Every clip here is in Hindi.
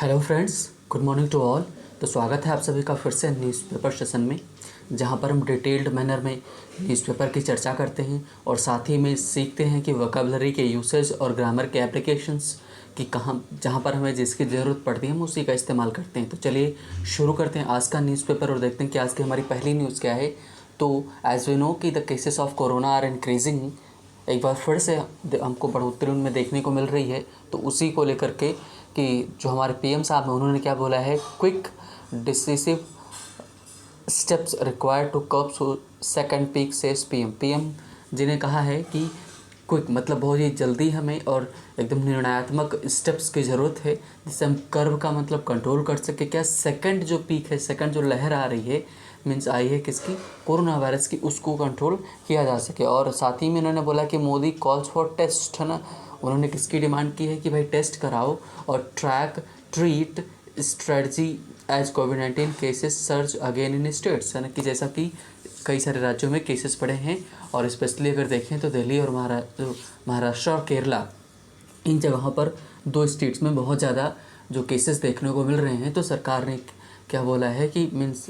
Hello friends, good morning to all. तो स्वागत है आप सभी का फिर से न्यूज़पेपर सेशन में, जहां पर हम डिटेल्ड मैनर में न्यूज़पेपर की चर्चा करते हैं और साथ ही में सीखते हैं कि वोकैबुलरी के यूसेज और ग्रामर के एप्लीकेशंस की कहाँ जहां पर हमें जिसकी ज़रूरत पड़ती है हम उसी का इस्तेमाल करते हैं। तो चलिए शुरू करते हैं आज का न्यूज़पेपर और देखते हैं कि आज की हमारी पहली न्यूज़ क्या है। तो एज वी नो कि the cases of corona are increasing, एक बार फिर से हमको बढ़ोतरी उनमें देखने को मिल रही है। तो उसी को लेकर के कि जो हमारे पीएम साहब हैं उन्होंने क्या बोला है, quick decisive steps required to curb second peak से पीएम जी ने कहा है कि क्विक मतलब बहुत ही जल्दी हमें और एकदम निर्णयात्मक स्टेप्स की ज़रूरत है जिससे हम कर्व का मतलब कंट्रोल कर सके। क्या सेकंड जो पीक है, सेकंड जो लहर आ रही है मीन्स आई है किसकी, कोरोना वायरस की, उसको कंट्रोल किया जा सके। और साथ ही में उन्होंने बोला कि मोदी कॉल्स फॉर टेस्ट, है ना। उन्होंने किसकी डिमांड की है कि भाई टेस्ट कराओ और ट्रैक ट्रीट स्ट्रेटजी एज कोविड-19 cases surge again in states, है ना। कि जैसा कि कई सारे राज्यों में केसेस बढ़े हैं और स्पेशली अगर देखें तो दिल्ली और महाराष्ट्र और केरला, इन जगहों पर दो स्टेट्स में बहुत ज़्यादा जो केसेस देखने को मिल रहे हैं। तो सरकार ने क्या बोला है कि मीन्स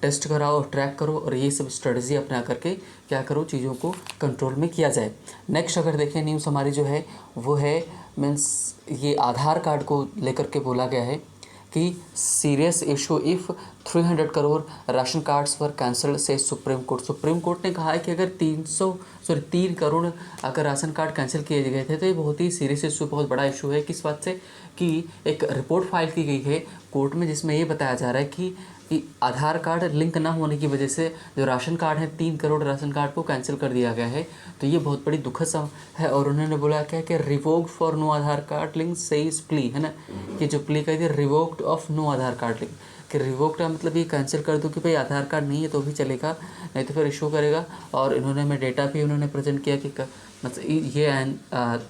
टेस्ट कराओ और ट्रैक करो और ये सब स्ट्रेटजी अपना करके क्या करो, चीज़ों को कंट्रोल में किया जाए। नेक्स्ट अगर देखें न्यूज़ हमारी जो है वो है मीन्स ये आधार कार्ड को लेकर के बोला गया है कि serious issue if 300 crore ration cards पर कैंसिल से सुप्रीम कोर्ट। सुप्रीम कोर्ट ने कहा है कि अगर 3 करोड़ अगर राशन कार्ड कैंसिल किए गए थे तो ये बहुत ही सीरियस इशू, बहुत बड़ा इशू है। किस बात से कि एक रिपोर्ट फाइल की गई है कोर्ट में जिसमें ये बताया जा रहा है कि आधार कार्ड लिंक ना होने की वजह से जो राशन कार्ड है 3 करोड़ राशन कार्ड को कैंसिल कर दिया गया है। तो ये बहुत बड़ी दुखद है। और उन्होंने बोला क्या कि revoked for no Aadhaar card link says plea, है ना, कि जो प्ली कही थी revoked of no Aadhaar card link, कि रिवोक्ड का मतलब ये कैंसिल कर दो कि भाई आधार कार्ड नहीं है तो भी चलेगा, नहीं तो फिर इशू करेगा। और इन्होंने में डेटा भी उन्होंने प्रेजेंट किया कि मतलब ये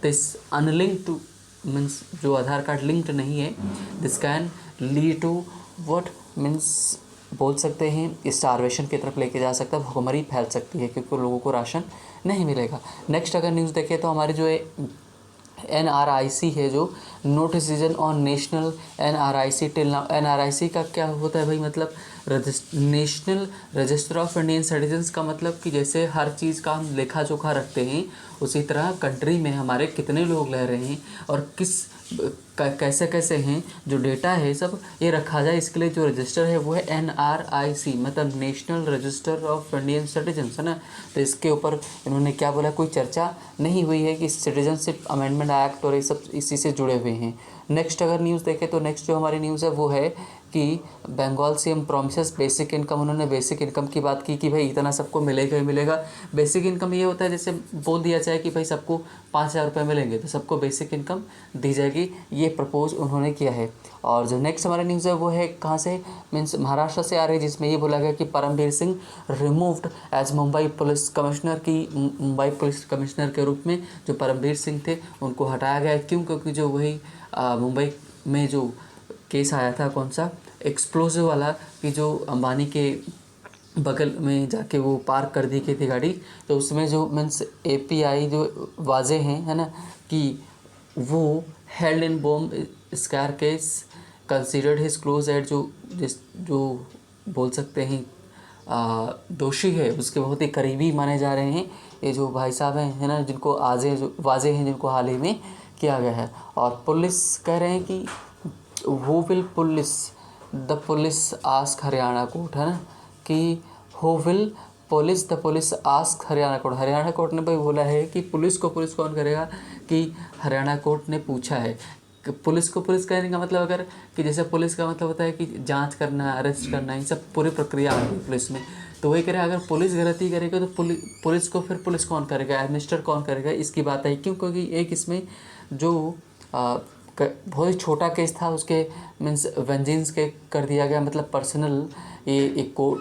दिस अनलिंक टू मीन्स जो आधार कार्ड लिंक्ड नहीं है, this can lead to what means बोल सकते हैं स्टारवेशन की तरफ लेके जा सकता है, भुखमरी फैल सकती है क्योंकि लोगों को राशन नहीं मिलेगा। नेक्स्ट अगर न्यूज़ देखें तो हमारी जो है NRIC है, जो no decision on national NRIC till now. NRIC का क्या होता है भाई, मतलब national register of Indian citizens का मतलब कि जैसे हर चीज़ का हम लेखा जोखा रखते हैं उसी तरह कंट्री में हमारे कितने लोग रह रहे हैं और किस कैसे कैसे हैं, जो डेटा है सब ये रखा जाए। इसके लिए जो रजिस्टर है वो है NRIC, मतलब national register of Indian citizens, है ना। तो इसके ऊपर इन्होंने क्या बोला, कोई चर्चा नहीं हुई है कि सिटीजनशिप अमेंडमेंट एक्ट और ये सब इसी से जुड़े हुए हैं। नेक्स्ट अगर न्यूज़ देखें तो नेक्स्ट जो हमारी न्यूज़ है वो है कि Bengal CM promises basic income. उन्होंने बेसिक इनकम की बात की कि भाई इतना सबको मिलेगा ही मिलेगा। बेसिक इनकम ये होता है जैसे बोल दिया जाए कि भाई सबको 5,000 रुपये मिलेंगे तो सबको बेसिक इनकम दी जाएगी, ये प्रपोज उन्होंने किया है। और जो नेक्स्ट हमारा न्यूज़ है वो है कहाँ से, मीन्स महाराष्ट्र से आ रही है, जिसमें ये बोला गया कि Paramvir Singh removed as Mumbai police commissioner, की मुंबई पुलिस कमिश्नर के रूप में जो परमवीर सिंह थे उनको हटाया गया। क्यों? क्योंकि जो वही मुंबई में जो केस आया था, कौन सा, एक्सप्लोजिव वाला, कि जो अंबानी के बगल में जाके वो पार्क कर दी गई थी गाड़ी, तो उसमें जो मीन्स API जो वाजे हैं, है ना, कि वो held in bomb square case considered his close eight, जो बोल सकते हैं दोषी है उसके बहुत ही करीबी माने जा रहे हैं ये जो भाई साहब हैं, है ना, जिनको वाजे हैं, जिनको हाल ही में किया गया है। और पुलिस कह रहे हैं कि who will police ask Haryana court, है ना, कि who will the police ask Haryana court. Haryana court ने भाई बोला है कि पुलिस कौन करेगा, कि हरियाणा कोर्ट ने पूछा है कि पुलिस कहने का मतलब अगर कि जैसे पुलिस का मतलब होता है कि जांच करना, अरेस्ट करना, ये सब पूरी प्रक्रिया आती है पुलिस में। तो वही करें, अगर पुलिस गलती करेगा तो पुलिस को फिर पुलिस कौन करेगा, एडमिनिस्टर कौन करेगा, इसकी बात है। क्यों? क्योंकि एक इसमें जो बहुत ही छोटा केस था उसके मीन्स वेंजेंस के कर दिया गया, मतलब पर्सनल, ये एक को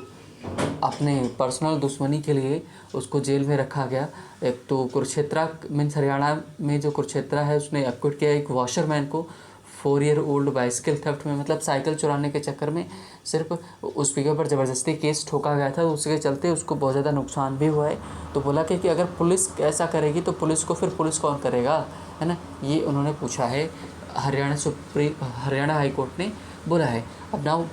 अपने पर्सनल दुश्मनी के लिए उसको जेल में रखा गया। एक तो कुरुक्षेत्रा मीन्स हरियाणा में जो कुरुक्षेत्रा है उसने एक्विट किया एक वॉशरमैन को 4 ईयर ओल्ड बाइसिकल थेफ्ट में, मतलब साइकिल चुराने के चक्कर में सिर्फ उस के ऊपर ज़बरदस्ती केस ठोका गया था, उसके चलते उसको बहुत ज़्यादा नुकसान भी हुआ है। तो बोला कि अगर पुलिस ऐसा करेगी तो पुलिस को फिर पुलिस कौन करेगा, है ना, ये उन्होंने पूछा है हरियाणा हाई कोर्ट ने बोला है। अब नाउ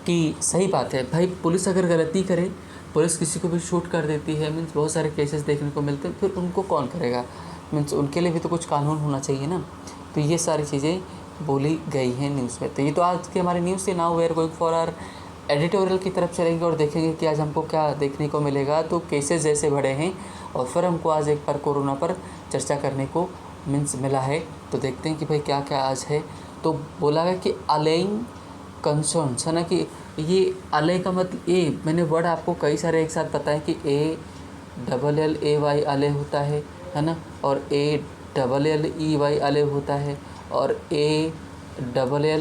कि सही बात है भाई, पुलिस अगर गलती करे, पुलिस किसी को भी शूट कर देती है, मीन्स बहुत सारे केसेस देखने को मिलते हैं, फिर उनको कौन करेगा? मीन्स उनके लिए भी तो कुछ कानून होना चाहिए ना। तो ये सारी चीज़ें बोली गई हैं न्यूज़ में। तो ये तो आज की हमारी न्यूज़ थी। Now we are going for our editorial की तरफ चलेंगे और देखेंगे कि आज हमको क्या देखने को मिलेगा। तो केसेस जैसे बढ़े हैं और फिर हमको आज एक बार कोरोना पर चर्चा करने को मीन्स मिला है। तो देखते हैं कि भाई क्या क्या आज है। तो बोला है कि अलेइंग कंसर्न्स, है ना, कि ये अले का मतलब मैंने वर्ड आपको कई सारे एक साथ बताएं कि ALLAY अले होता है ना, और ALLEY अले होता है, और ALLY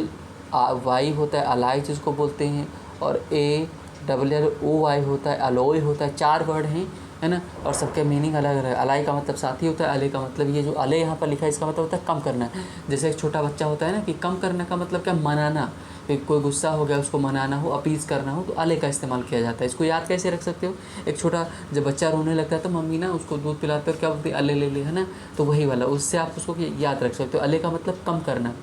होता है अलाई जिसको बोलते हैं, और ALLOY होता है अलोय होता है। 4 वर्ड हैं, है ना, और सबके मीनिंग अलग अलग है। अलाई का मतलब साथी होता है, अले का मतलब ये जो अले यहाँ पर लिखा है इसका मतलब होता है कम करना। जैसे एक छोटा बच्चा होता है ना, कि कम करने का मतलब क्या, मनाना। कोई गुस्सा हो गया उसको मनाना हो, अपीज़ करना हो, तो अले का इस्तेमाल किया जाता है। इसको याद कैसे रख सकते हो? एक छोटा जब बच्चा रोने लगता है तो मम्मी ना उसको दूध पिलाते हो, क्या बोलती है, अले ले ले, है ना। तो वही वाला, उससे आप उसको याद रख सकते हो। अले का मतलब कम करना।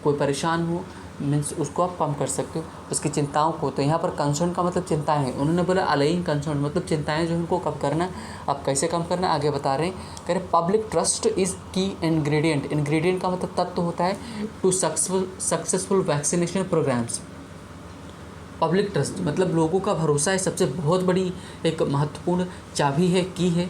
कोई परेशान हो मीन्स उसको आप कम कर सकते हो, उसकी चिंताओं को। तो यहाँ पर कंसर्न का मतलब चिंताएं हैं। उन्होंने बोला अलेइंग कंसर्न मतलब चिंताएं जो उनको कम करना। अब कैसे कम करना आगे बता रहे हैं। कह रहे public trust is key ingredient. Ingredient का मतलब तत्व होता है to successful vaccination programs. Public trust मतलब लोगों का भरोसा है, सबसे बहुत बड़ी एक महत्वपूर्ण चाबी है, की है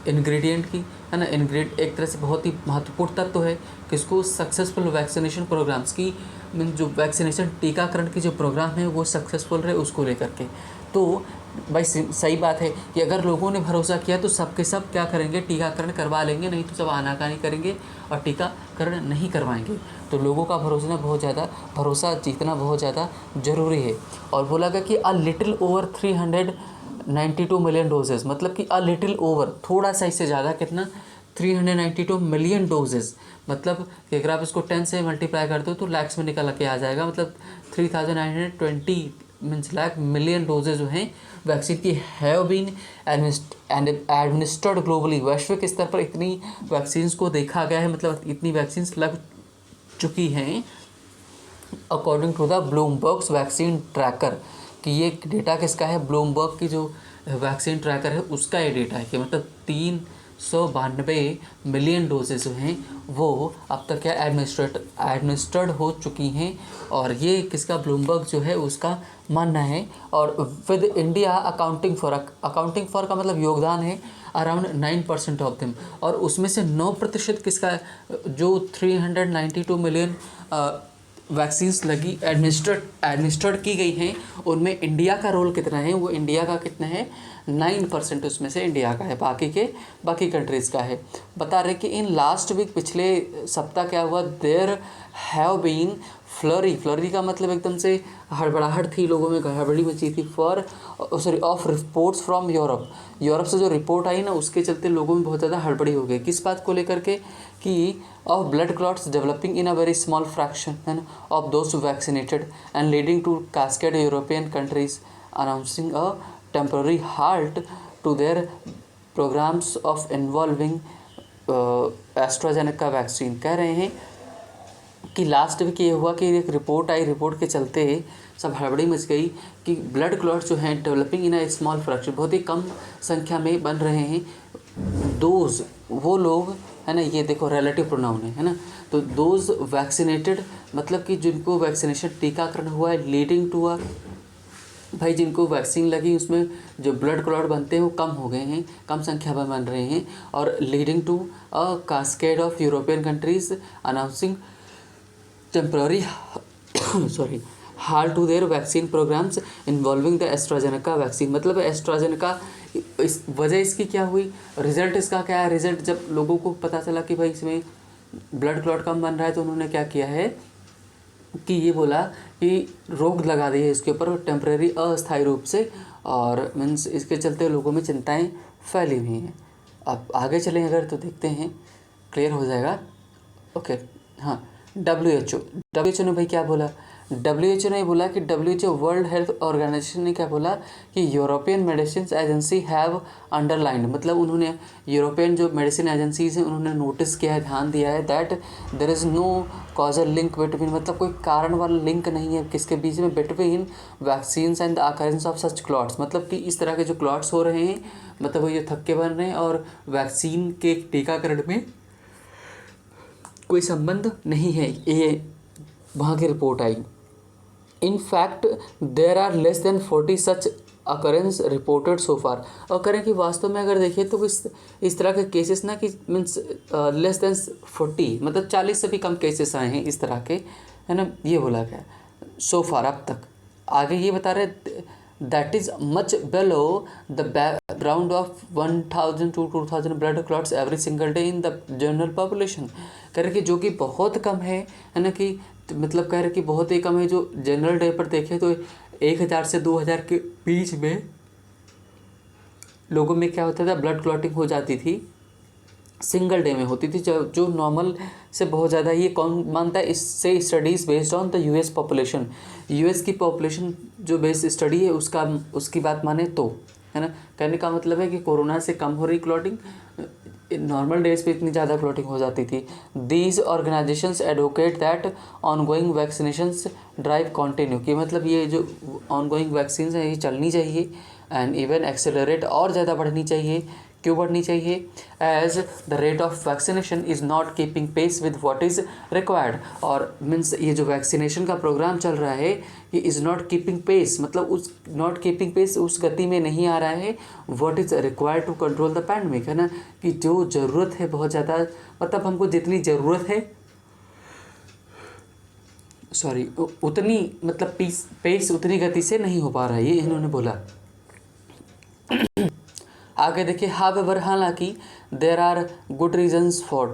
इंग्रेडिएंट की, है ना। इंग्रेडिएंट एक तरह से बहुत ही महत्वपूर्ण तत्व है किसको, सक्सेसफुल वैक्सीनेशन प्रोग्राम्स की। मीन जो वैक्सीनेशन टीकाकरण की जो प्रोग्राम है वो सक्सेसफुल रहे उसको लेकर के। तो भाई सही बात है कि अगर लोगों ने भरोसा किया तो सबके सब क्या करेंगे, टीकाकरण करवा लेंगे, नहीं तो सब आनाकानी करेंगे और टीकाकरण नहीं करवाएंगे। तो लोगों का भरोसा जीतना बहुत ज़्यादा ज़रूरी है। और बोला गया कि a little over 392 million doses, मतलब कि अ लिटिल ओवर थोड़ा सा इससे ज़्यादा, कितना, 392 मिलियन डोजेस। मतलब कि अगर आप इसको 10 से मल्टीप्लाई कर दो तो लैक्स में निकल के आ जाएगा। मतलब 3920 मीन्स लाख मिलियन डोजेज जो हैं वैक्सीन की हैव बीन एडमिनिस्टर्ड ग्लोबली। वैश्विक स्तर पर इतनी वैक्सीन्स को देखा गया है, मतलब इतनी वैक्सीन्स लग चुकी हैं according to the Bloomberg's vaccine tracker. कि ये डेटा किसका है, ब्लूमबर्ग की जो वैक्सीन ट्रैकर है उसका ये डेटा है कि मतलब 392 मिलियन डोजेज जो हैं वो अब तक क्या एडमिनिस्टर्ड हो चुकी हैं। और ये किसका, ब्लूमबर्ग जो है उसका मानना है। और विद इंडिया अकाउंटिंग फॉर का मतलब योगदान है अराउंड 9% ऑफ देम। और उसमें से 9% किसका, जो 392 मिलियन वैक्सीन्स लगी एडमिनिस्टर्ड की गई हैं, उनमें इंडिया का रोल कितना है, वो इंडिया का कितना है, 9% उसमें से इंडिया का है, बाकी कंट्रीज़ का है। बता रहे कि इन लास्ट वीक, पिछले सप्ताह क्या हुआ, देयर हैव बीन फ्लरी का मतलब एकदम से हड़बड़ाहट थी, लोगों में हड़बड़ी मची थी। ऑफ रिपोर्ट्स फ्रॉम यूरोप से जो रिपोर्ट आई ना उसके चलते लोगों में बहुत ज़्यादा हड़बड़ी हो गई। किस बात को लेकर के, कि of blood clots developing in a very small fraction है of those vaccinated and leading to cascade European countries announcing a temporary halt to their programmes of involving AstraZeneca vaccine. कह रहे हैं कि लास्ट वीक ये हुआ कि एक रिपोर्ट आई, रिपोर्ट के चलते सब हड़बड़ी मच गई कि ब्लड क्लॉट जो हैं developing in a small fraction, बहुत ही कम संख्या में बन रहे हैं। दोज वो लोग, है ना, ये देखो रिलेटिव प्रोनाउन है ना। तो दोज वैक्सीनेटेड मतलब कि जिनको वैक्सीनेशन टीकाकरण हुआ है, लीडिंग टू अ, भाई जिनको वैक्सीन लगी उसमें जो ब्लड क्लॉट बनते हैं वो कम हो गए हैं, कम संख्या में बन रहे हैं। और leading to a cascade of European countries announcing temporary halt to their vaccine programs involving the AstraZeneca vaccine. मतलब एस्ट्राजेनेका, इस वजह इसकी क्या हुई, रिजल्ट इसका क्या है, रिजल्ट जब लोगों को पता चला कि भाई इसमें ब्लड क्लॉट कम बन रहा है तो उन्होंने क्या किया है कि ये बोला कि रोक लगा दी है इसके ऊपर टेम्परेरी अस्थायी रूप से। और मीन्स इसके चलते लोगों में चिंताएं फैली हुई हैं। अब आगे चलें अगर तो देखते हैं, क्लियर हो जाएगा। ओके, हाँ, WHO ने भाई क्या बोला, WHO ने बोला कि WHO वर्ल्ड हेल्थ ऑर्गेनाइजेशन ने क्या बोला कि European medicine agency have underlined, मतलब उन्होंने यूरोपियन जो मेडिसिन एजेंसीज हैं उन्होंने नोटिस किया है, ध्यान दिया है that there is no causal link between, मतलब कोई कारण वाला लिंक नहीं है किसके बीच में, between vaccines and the occurrence of such clots, मतलब कि इस तरह के जो क्लॉट्स हो रहे हैं, मतलब वो ये थक्के बन रहे हैं और वैक्सीन के टीकाकरण में कोई संबंध नहीं है, ये वहाँ की रिपोर्ट आई। In fact there are less than 40 such occurrences reported so far, और करें कि वास्तव में अगर देखिए तो इस तरह के केसेस ना कि मीन्स लेस देन 40, मतलब 40 से भी कम केसेस आए हैं इस तरह के, है ना, ये बोला गया सो फार अब तक। आगे ये बता रहे that is much below the background of 1000 to 2000 blood clots every single day in the general population, कह रहे कि जो कि बहुत कम है ना, कि मतलब कह रहे कि बहुत ही कम है, जो जनरल डे पर देखें तो 1000 से 2000 के बीच में लोगों में क्या होता था, ब्लड क्लॉटिंग हो जाती थी, सिंगल डे में होती थी, जो नॉर्मल से बहुत ज़्यादा। ये कौन मानता है, इससे studies based on the US population, US की पॉपुलेशन जो बेस्ड स्टडी है उसकी बात माने तो, है ना। कहने का मतलब है कि कोरोना से कम हो रही क्लॉटिंग, नॉर्मल डेज पे इतनी ज़्यादा क्लॉटिंग हो जाती थी। These organisations advocate that ongoing vaccinations drive continue, कि मतलब ये जो ऑनगोइंग वैक्सीन है ये चलनी चाहिए एंड इवन एक्सेलरेट, और ज़्यादा बढ़नी चाहिए। क्यों बढ़नी चाहिए, as the rate of vaccination is not keeping pace with what is required, और मीन्स ये जो वैक्सीनेशन का प्रोग्राम चल रहा है ये इज़ नॉट कीपिंग पेस, मतलब उस नॉट कीपिंग पेस उस गति में नहीं आ रहा है, what is required to control the pandemic, है ना, कि जो ज़रूरत है बहुत ज़्यादा, मतलब हमको जितनी ज़रूरत है उतनी मतलब पेस उतनी गति से नहीं हो पा रहा है, ये इन्होंने बोला। आगे देखिए, हावेवर हालांकि there are good reasons for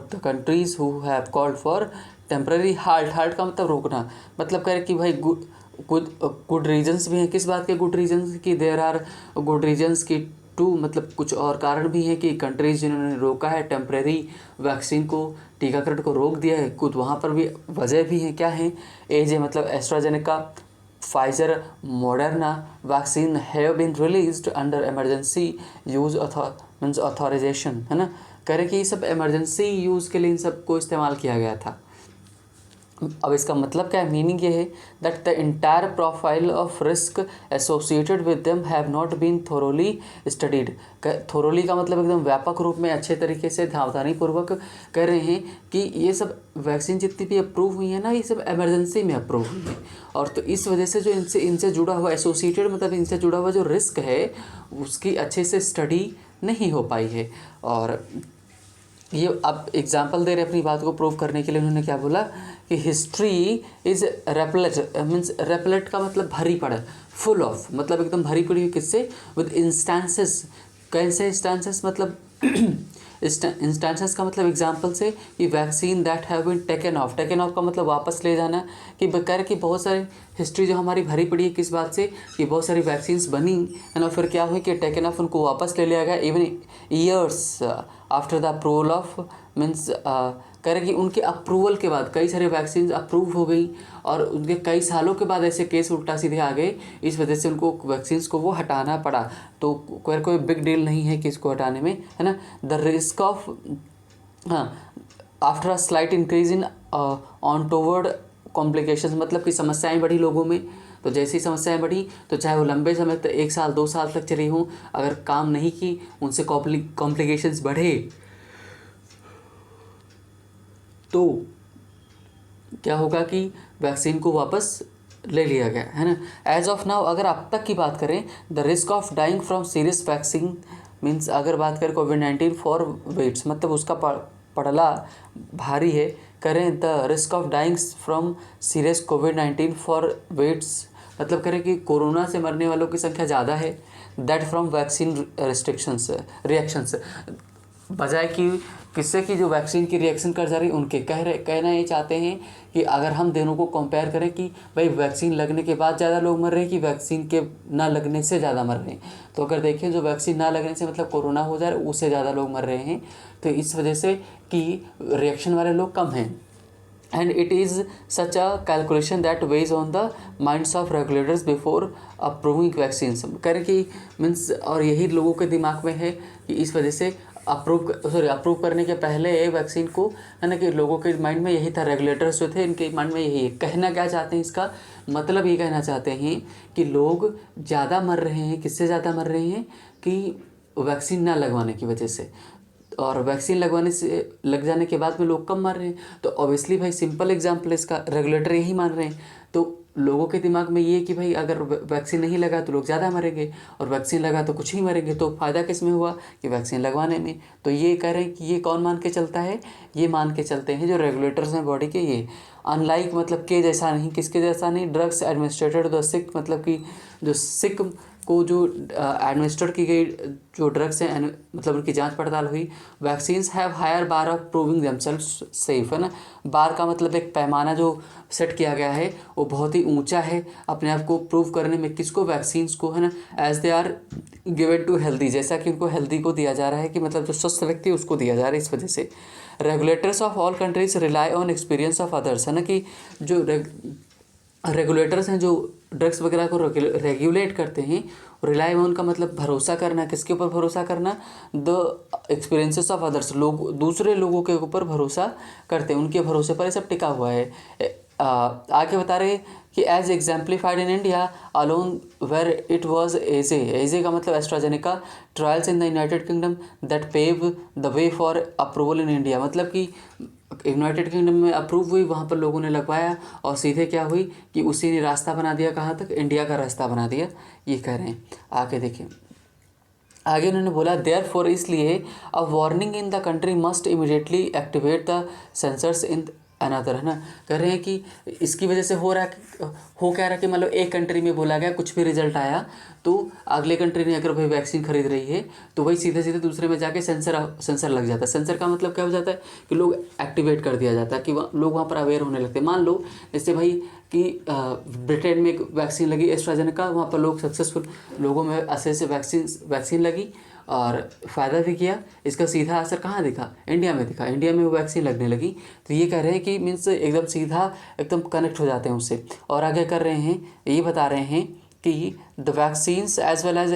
the countries who have called for temporary halt का मतलब रोकना, मतलब कह रहे कि भाई गुड रीजन्स भी हैं, किस बात के गुड रीजन्स, कि देर आर गुड रीजन्स की टू, मतलब कुछ और कारण भी हैं कि कंट्रीज जिन्होंने रोका है टेम्परेरी वैक्सीन को, टीकाकरण को रोक दिया है, कुछ वहाँ पर भी वजह भी हैं, क्या हैं, एज है मतलब AstraZeneca, Pfizer, Moderna vaccine have been released under emergency use means authorisation, है ना, कह रहे कि ये सब इमरजेंसी यूज़ के लिए इन सबको इस्तेमाल किया गया था। अब इसका मतलब क्या है, मीनिंग ये है that the entire profile of risk associated with them have not been thoroughly studied, thoroughly का मतलब एकदम व्यापक रूप में अच्छे तरीके से सावधानीपूर्वक कह रहे हैं कि ये सब वैक्सीन जितनी भी अप्रूव हुई है ना, ये सब इमरजेंसी में अप्रूव हुई है, और तो इस वजह से जो इनसे जुड़ा हुआ एसोसिएटेड मतलब इनसे जुड़ा हुआ जो रिस्क है उसकी अच्छे से स्टडी नहीं हो पाई है। और ये अब एग्जाम्पल दे रहे अपनी बात को प्रूव करने के लिए, उन्होंने क्या बोला कि हिस्ट्री इज़ रेपलेट, मीन्स रेपलेट का मतलब भरी पड़ा, फुल ऑफ मतलब एकदम भरी पड़ी हुई, किससे, विद इंस्टेंसेस, कैसे इंस्टेंसेस मतलब इंस्टेंसेस का मतलब एग्जाम्पल से, कि vaccine that have been taken off का मतलब वापस ले जाना, कि बकर की बहुत सारी हिस्ट्री जो हमारी भरी पड़ी है किस बात से, कि बहुत सारी वैक्सीन्स बनी है ना, फिर क्या हुई कि टेकन ऑफ उनको वापस ले लिया गया, even years after the approval of, means कह रहे कि उनके अप्रूवल के बाद कई सारी वैक्सीन अप्रूव हो गई और उनके कई सालों के बाद ऐसे केस उल्टा सीधे आ गए, इस वजह से उनको वैक्सीन्स को वो हटाना पड़ा। तो कोई बिग डील नहीं है कि इसको हटाने में, है ना। द रिस्क ऑफ, हाँ, after a slight increase in on toward complications, मतलब कि समस्याएं बढ़ी लोगों में, तो जैसी समस्याएं बढ़ी तो चाहे वो लंबे समय तक 1 साल 2 साल तक चली हों, अगर काम नहीं की उनसे कॉम्प्लिकेशंस बढ़े तो क्या होगा कि वैक्सीन को वापस ले लिया गया, है ना। एज ऑफ नाउ अगर अब तक की बात करें, the risk of dying from serious vaccine means, अगर बात करें कोविड-19 फॉर वेट्स, मतलब उसका पड़ला भारी है, करें the risk of dying from serious कोविड-19 फॉर वेट्स, मतलब करें कि कोरोना से मरने वालों की संख्या ज़्यादा है, दैट फ्रॉम वैक्सीन रिएक्शंस, बजाय कि किससे की जो वैक्सीन की रिएक्शन कर जा रही उनके कहना ये चाहते हैं कि अगर हम दोनों को कंपेयर करें कि भाई वैक्सीन लगने के बाद ज़्यादा लोग मर रहे हैं कि वैक्सीन के ना लगने से ज़्यादा मर रहे हैं, तो अगर देखें जो वैक्सीन ना लगने से मतलब कोरोना हो जाए उससे ज़्यादा लोग मर रहे हैं, तो इस वजह से कि रिएक्शन वाले लोग कम हैं। And it is such a calculation that weighs on the minds of regulators before approving vaccine. कह रहे कि मीन्स और यही लोगों के दिमाग में है कि इस वजह से अप्रूव करने के पहले वैक्सीन को, है ना, कि लोगों के माइंड में यही था, रेगुलेटर्स जो थे इनके माइंड में यही है। कहना क्या चाहते हैं, इसका मतलब ये कहना चाहते हैं कि लोग ज़्यादा मर रहे हैं। किससे ज़्यादा मर रहे हैं? कि वैक्सीन ना लगवाने की वजह से, और वैक्सीन लगवाने से लग जाने के बाद में लोग कम मर रहे हैं। तो ऑब्वियसली भाई सिंपल एग्जांपल इसका, रेगुलेटर यही मान रहे हैं। तो लोगों के दिमाग में ये कि भाई अगर वैक्सीन नहीं लगा तो लोग ज़्यादा मरेंगे, और वैक्सीन लगा तो कुछ ही मरेंगे। तो फ़ायदा किस में हुआ? कि वैक्सीन लगवाने में। तो ये कह रहे हैं कि ये कौन मान के चलता है? ये मान के चलते हैं जो रेगुलेटर्स हैं बॉडी के, ये अनलाइक मतलब के जैसा नहीं, किसके जैसा नहीं, ड्रग्स एडमिनिस्ट्रेटेड द सिक, मतलब कि जो सिक को जो एडमिनिस्टर की गई जो ड्रग्स हैं, मतलब उनकी जांच पड़ताल हुई। Vaccines have higher bar of proving themselves safe, है ना। बार का मतलब एक पैमाना जो सेट किया गया है वो बहुत ही ऊंचा है अपने आप को प्रूव करने में। किसको? वैक्सीन्स को, है ना। As they are given to healthy, जैसा कि उनको हेल्दी को दिया जा रहा है, कि मतलब जो स्वस्थ व्यक्ति है उसको दिया जा रहा है। इस वजह से regulators of all countries rely on experience of others, है ना, कि जो रेगुलेटर्स हैं जो ड्रग्स वगैरह को रेगुलेट करते हैं, रिलाई ऑन का मतलब भरोसा करना। किसके ऊपर भरोसा करना? द एक्सपीरियंसेस ऑफ अदर्स, लोग दूसरे लोगों के ऊपर भरोसा करते हैं, उनके भरोसे पर ये सब टिका हुआ है। आगे बता रहे कि as exemplified in India alone where it was AZ का मतलब AstraZeneca trials in the United Kingdom that pave the way for approval in India. मतलब कि यूनाइटेड किंगडम में अप्रूव हुई, वहाँ पर लोगों ने लगवाया और सीधे क्या हुई कि उसी ने रास्ता बना दिया, कहाँ तक? इंडिया का रास्ता बना दिया। ये कह रहे हैं। आगे देखिए, आगे उन्होंने बोला देयर फॉर, इसलिए a warning in the country must immediately activate the sensors in another, है ना। कह रहे हैं कि इसकी वजह से हो रहा है, हो क्या रहा है कि मतलब एक कंट्री में बोला गया, कुछ भी रिजल्ट आया तो अगले कंट्री ने अगर भाई वैक्सीन खरीद रही है तो वही सीधे सीधे दूसरे में जाके सेंसर लग जाता है। सेंसर का मतलब क्या हो जाता है कि लोग एक्टिवेट कर दिया जाता है, कि लोग वहाँ पर अवेयर होने लगते हैं। मान लो जैसे भाई कि ब्रिटेन में एक वैक्सीन लगी एस्ट्राजेनेका, वहाँ पर लोग सक्सेसफुल, लोगों में अच्छे से वैक्सीन लगी और फ़ायदा भी किया। इसका सीधा असर कहाँ दिखा? इंडिया में दिखा। इंडिया में वो वैक्सीन लगने लगी। तो ये कह रहे हैं कि मीन्स एकदम सीधा एकदम कनेक्ट हो जाते हैं उससे। और आगे कर रहे हैं, ये बता रहे हैं कि the vaccines as well as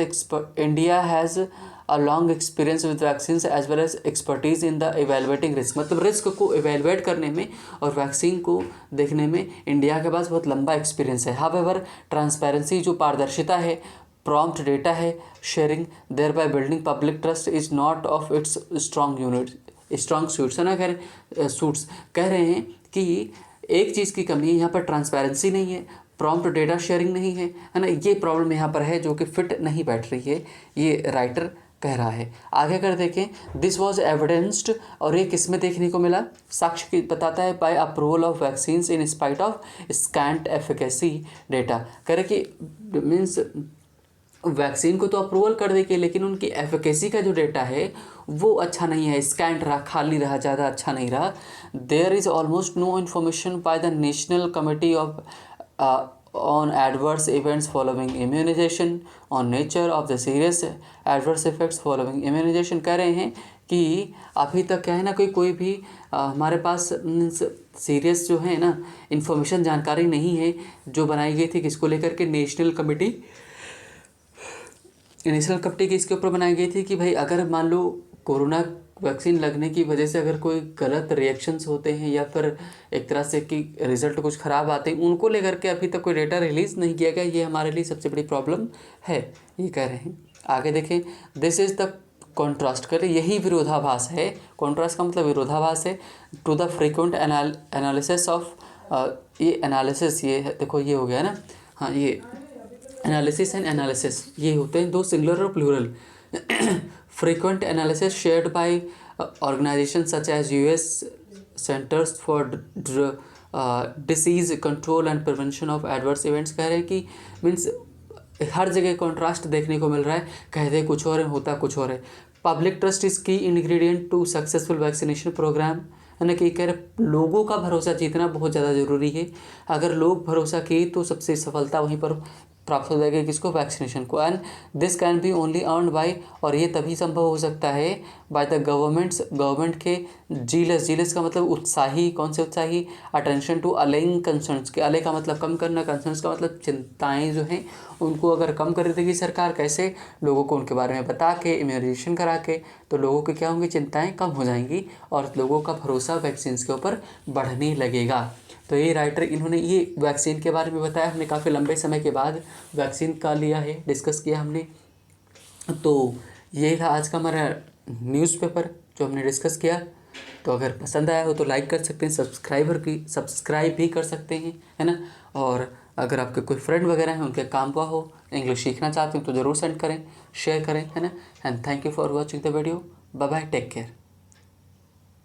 India has a long experience with vaccines as well as expertise in the evaluating risk, मतलब रिस्क को इवेलुएट करने में और वैक्सीन को देखने में इंडिया के पास बहुत लंबा एक्सपीरियंस है। हाउएवर ट्रांसपेरेंसी, जो पारदर्शिता है, प्रॉम्प्ट डेटा है, sharing their by building public trust is not of its strong suits, है ना। कह रहे हैं कि एक चीज़ की कमी है यहाँ पर, ट्रांसपेरेंसी नहीं है, प्रॉम्प्ट डेटा शेयरिंग नहीं है, है ना। ये प्रॉब्लम यहाँ पर है जो कि फिट नहीं बैठ रही है, ये राइटर कह रहा है। आगे कर देखें, दिस वॉज एविडेंस्ड, और ये किस में देखने को मिला? साक्ष्य की बताता है by approval of vaccines in spite of scant efficacy data. कह रहे कि मीन्स वैक्सीन को तो अप्रूवल कर देंगे, लेकिन उनकी एफिकेसी का जो डेटा है वो अच्छा नहीं है, स्कैंट रहा, खाली रहा, ज़्यादा अच्छा नहीं रहा। There is almost no information by the national committee of on adverse events following immunization, on nature of the serious adverse effects following immunization। कह रहे हैं कि अभी तक क्या है ना, कोई भी हमारे पास सीरियस जो है ना इन्फॉर्मेशन, जानकारी नहीं है जो बनाई गई थी किसको लेकर के, नेशनल कमेटी किसके ऊपर बनाई गई थी कि भाई अगर मान लो कोरोना वैक्सीन लगने की वजह से अगर कोई गलत रिएक्शंस होते हैं या फिर एक तरह से कि रिज़ल्ट कुछ ख़राब आते हैं, उनको लेकर के अभी तक कोई डेटा रिलीज़ नहीं किया गया। ये हमारे लिए सबसे बड़ी प्रॉब्लम है, ये कह रहे हैं। आगे देखें, दिस इज़ द कॉन्ट्रास्ट, करें यही विरोधाभास है। कॉन्ट्रास्ट का मतलब विरोधाभास है to the frequent analysis of, ये एनालिसिस, ये देखो ये हो गया ना, हाँ, ये एनालिसिस एंड एनालिसिस ये होते हैं दो सिंगुलर और plural. Frequent analysis shared by organisation such as US centers for disease control and prevention of adverse events. कह रहे हैं कि मीन्स हर जगह कॉन्ट्रास्ट देखने को मिल रहा है, कहते कुछ और है, होता कुछ और है। Public trust is key ingredient to successful vaccination program, है ना। कि कह रहे लोगों का भरोसा जीतना बहुत ज़्यादा ज़रूरी है। अगर लोग भरोसा किए तो सबसे सफलता वहीं पर प्राप्त हो जाएगा किसको, वैक्सीनेशन को। And this can be only earn by, और ये तभी संभव हो सकता है बाय द गवर्नमेंट के जीलस का मतलब उत्साही, कौन से उत्साही, अटेंशन टू अलेइंग कंसर्न्स के, अले का मतलब कम करना, कंसर्न्स का मतलब चिंताएं जो हैं उनको अगर कम कर देगी सरकार, कैसे, लोगों को उनके बारे में बता के, इम्यूनाइजेशन करा के, तो लोगों की क्या होंगी, चिंताएं कम हो जाएंगी और लोगों का भरोसा वैक्सीन के ऊपर बढ़ने लगेगा। तो ये राइटर इन्होंने ये वैक्सीन के बारे में बताया, हमने काफ़ी लंबे समय के बाद वैक्सीन का लिया है, डिस्कस किया हमने। तो ये था आज का हमारा न्यूज़पेपर जो हमने डिस्कस किया। तो अगर पसंद आया हो तो लाइक कर सकते हैं, सब्सक्राइब भी कर सकते हैं, है ना। और अगर आपके कोई फ्रेंड वगैरह हैं, उनके काम का हो, इंग्लिश सीखना चाहते हैं तो ज़रूर सेंड करें, शेयर करें, है ना। And thank you for watching the video. Bye bye, take care.